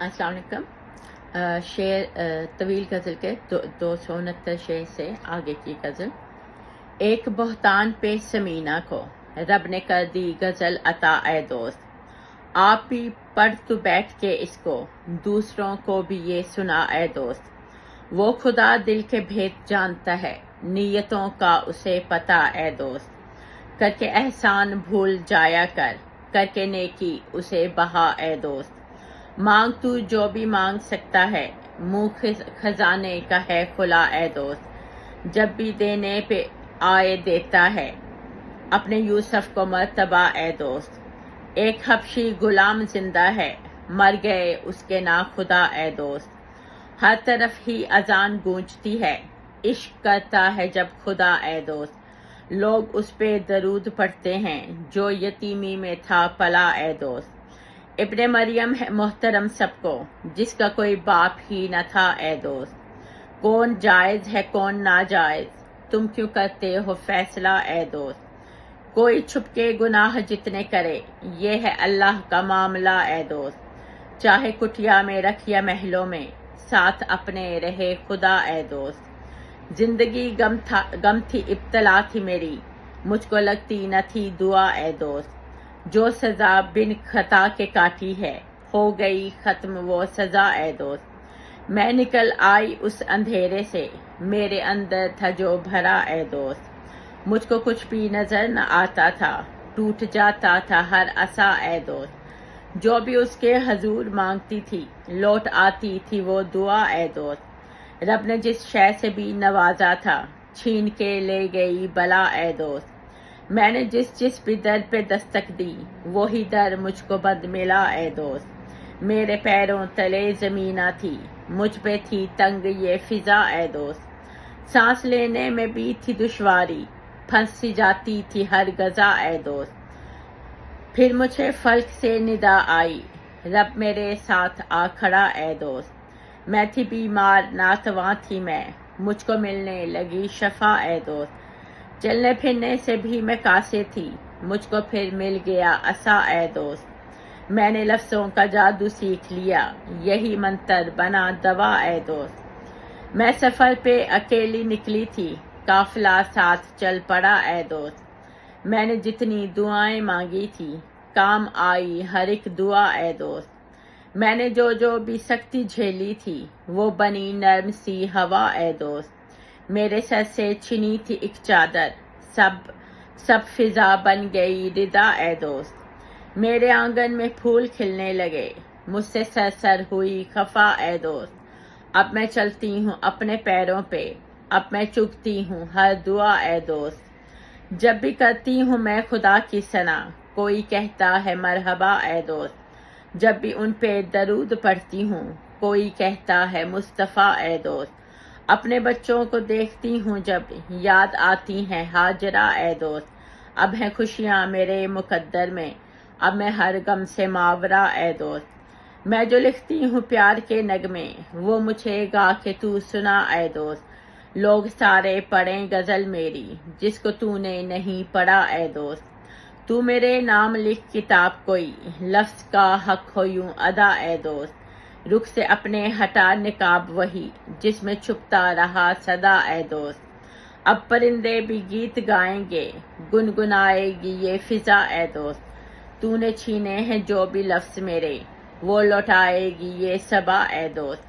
السلام علیکم۔ شعر طویل غزل کے 269 شعر سے آگے کی غزل۔ ایک بہتان پہ سمینہ کو رب نے کر دی غزل عطا اے دوست، آپ بھی پڑھ تو بیٹھ کے اس کو، دوسروں کو بھی یہ سنا اے دوست۔ وہ خدا دل کے بھید جانتا ہے، نیتوں کا اسے پتہ اے دوست۔ کر کے احسان بھول جایا کر کے نیکی اسے بہا اے دوست۔ مانگ تو جو بھی مانگ سکتا ہے، منہ خزانے کا ہے کھلا اے دوست۔ جب بھی دینے پہ آئے دیتا ہے، اپنے یوسف کو مرتبہ اے دوست۔ ایک حبشی غلام زندہ ہے، مر گئے اس کے ناخدا اے دوست۔ ہر طرف ہی اذان گونجتی ہے، عشق کرتا ہے جب خدا اے دوست۔ لوگ اس پہ درود پڑھتے ہیں، جو یتیمی میں تھا پلا اے دوست۔ ابن مریم ہے محترم سب کو، جس کا کوئی باپ ہی نہ تھا اے دوست۔ کون جائز ہے کون ناجائز، تم کیوں کرتے ہو فیصلہ اے دوست۔ کوئی چھپ کے گناہ جتنے کرے، یہ ہے اللہ کا معاملہ اے دوست۔ چاہے کٹیا میں رکھ یا محلوں میں، ساتھ اپنے رہے خدا اے دوست۔ زندگی غم تھی ابتلا تھی میری، مجھ کو لگتی نہ تھی دعا اے دوست۔ جو سزا بن خطا کے کاٹی ہے، ہو گئی ختم وہ سزا اے دوست۔ میں نکل آئی اس اندھیرے سے، میرے اندر تھا جو بھرا اے دوست۔ مجھ کو کچھ بھی نظر نہ آتا تھا، ٹوٹ جاتا تھا ہر عصا اے دوست۔ جو بھی اس کے حضور مانگتی تھی، لوٹ آتی تھی وہ دعا اے دوست۔ رب نے جس شے سے بھی نوازا تھا، چھین کے لے گئی بلا اے دوست۔ میں نے جس بھی در پہ دستک دی، وہی در مجھ کو بد ملا اے دوست۔ میرے پیروں تلے زمینہ تھی، مجھ پہ تھی تنگ یہ فضا اے دوست۔ سانس لینے میں بھی تھی دشواری، پھنسی جاتی تھی ہر غذا اے دوست۔ پھر مجھے فلک سے ندا آئی، رب میرے ساتھ آ کھڑا اے دوست۔ میں تھی بیمار ناتواں تھی میں، مجھ کو ملنے لگی شفا اے دوست۔ چلنے پھرنے سے بھی میں قاصر تھی، مجھ کو پھر مل گیا عصا اے دوست۔ میں نے لفظوں کا جادو سیکھ لیا، یہی منتر بنا دوا اے دوست۔ میں سفر پہ اکیلی نکلی تھی، قافلہ ساتھ چل پڑا اے دوست۔ میں نے جتنی دعائیں مانگی تھی، کام آئی ہر ایک دعا اے دوست۔ میں نے جو بھی سختی جھیلی تھی، وہ بنی نرم سی ہوا اے دوست۔ میرے سر سے چھنی تھی ایک چادر، سب فضا بن گئی ردا اے دوست۔ میرے آنگن میں پھول کھلنے لگے، مجھ سے سر ہوئی خفا اے دوست۔ اب میں چلتی ہوں اپنے پیروں پہ، اب میں چگتی ہوں ہر دعا اے دوست۔ جب بھی کرتی ہوں میں خدا کی ثنا، کوئی کہتا ہے مرحبا اے دوست۔ جب بھی ان پہ درود پڑھتی ہوں، کوئی کہتا ہے مصطفیٰ اے دوست۔ اپنے بچوں کو دیکھتی ہوں جب، یاد آتی ہیں ہاجرہ اے دوست۔ اب ہیں خوشیاں میرے مقدر میں، اب میں ہر غم سے ماورا اے دوست۔ میں جو لکھتی ہوں پیار کے نغمے، وہ مجھے گا کے تو سنا اے دوست۔ لوگ سارے پڑھیں غزل میری، جس کو تو نے نہیں پڑھا اے دوست۔ تو میرے نام لکھ کتاب کوئی، لفظ کا حق ہو یوں ادا اے دوست۔ رخ سے اپنے ہٹا نقاب وہی، جس میں چھپتا رہا صدا اے دوست۔ اب پرندے بھی گیت گائیں گے، گنگنائے گی یہ فضا اے دوست۔ تو نے چھینے ہیں جو بھی لفظ میرے، وہ لوٹائے گی یہ صبا اے دوست۔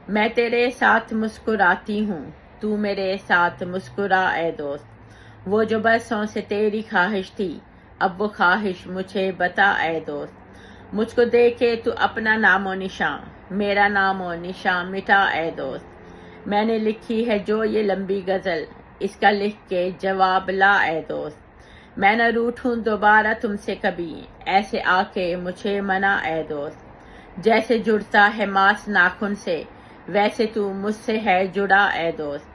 میں تیرے ساتھ مسکراتی ہوں، تو میرے ساتھ مسکرا اے دوست۔ وہ جو برسوں سے تیری خواہش تھی، اب وہ خواہش مجھے بتا اے دوست۔ مجھ کو دے کے تو اپنا نام و نشان، میرا نام و نشان مٹا اے دوست۔ میں نے لکھی ہے جو یہ لمبی غزل، اس کا لکھ کے جواب لا اے دوست۔ میں نہ روٹھوں دوبارہ تم سے کبھی، ایسے آ کے مجھے منا اے دوست۔ جیسے جڑتا ہے ماس ناخن سے، ویسے تو مجھ سے ہے جڑا اے دوست۔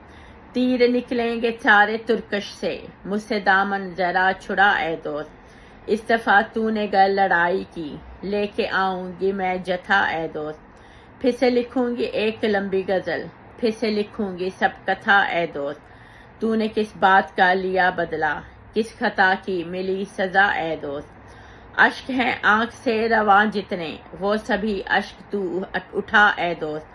تیر نکلیں گے سارے ترکش سے، مجھ سے دامن ذرا چھڑا اے دوست۔ اس دفعہ تو نے گر لڑائی کی، لے کے آؤں گی میں جتھا اے دوست۔ پھر سے لکھوں گی ایک لمبی غزل، پھر سے لکھوں گی سب کتھا اے دوست۔ تو نے کس بات کا لیا بدلہ، کس خطا کی ملی سزا اے دوست۔ اشک ہیں آنکھ سے رواں جتنے، وہ سبھی اشک تو اٹھا اے دوست،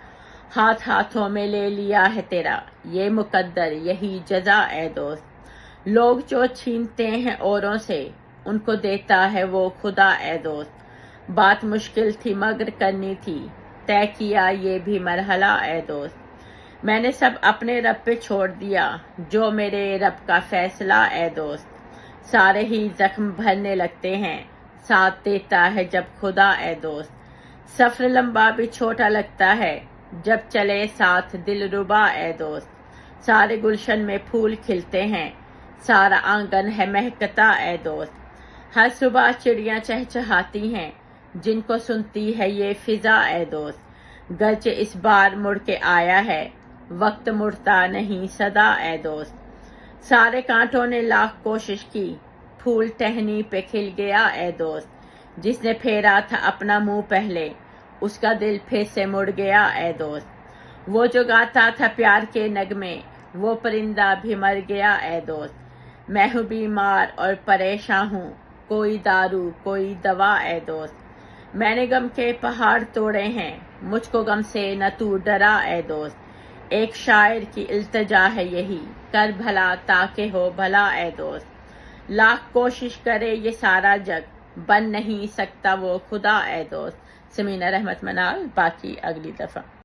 ہاتھ ہاتھوں میں لے لیا ہے تیرا، یہ مقدر یہی جزا اے دوست، لوگ جو چھینتے ہیں اوروں سے، ان کو دیتا ہے وہ خدا اے دوست، بات مشکل تھی مگر کرنی تھی، طے کیا یہ بھی مرحلہ اے دوست، میں نے سب اپنے رب پہ چھوڑ دیا، جو میرے رب کا فیصلہ اے دوست، سارے ہی زخم بھرنے لگتے ہیں، ساتھ دیتا ہے جب خدا اے دوست، سفر لمبا بھی چھوٹا لگتا ہے، جب چلے ساتھ دل ربا اے دوست، سارے گلشن میں پھول کھلتے ہیں، سارا آنگن ہے مہکتا اے دوست، ہر صبح چڑیاں چہچہاتی ہیں، جن کو سنتی ہے یہ فضا اے دوست، گرچہ اس بار مڑ کے آیا ہے، وقت مڑتا نہیں صدا اے دوست، سارے کانٹوں نے لاکھ کوشش کی، پھول ٹہنی پہ کھل گیا اے دوست، جس نے پھیرا تھا اپنا منہ پہلے، اس کا دل پھر سے مڑ گیا اے دوست، وہ جو گاتا تھا پیار کے نغمے، وہ پرندہ بھی مر گیا اے دوست، میں ہوں بیمار اور پریشان ہوں، کوئی دارو کوئی دوا اے دوست، میں نے غم کے پہاڑ توڑے ہیں، مجھ کو غم سے نہ تو ڈرا اے دوست، ایک شاعر کی التجا ہے یہی، کر بھلا تاکہ ہو بھلا اے دوست، لاکھ کوشش کرے یہ سارا جگ، بن نہیں سکتا وہ خدا اے دوست۔ سمینہ رحمت منال، باقی اگلی دفعہ۔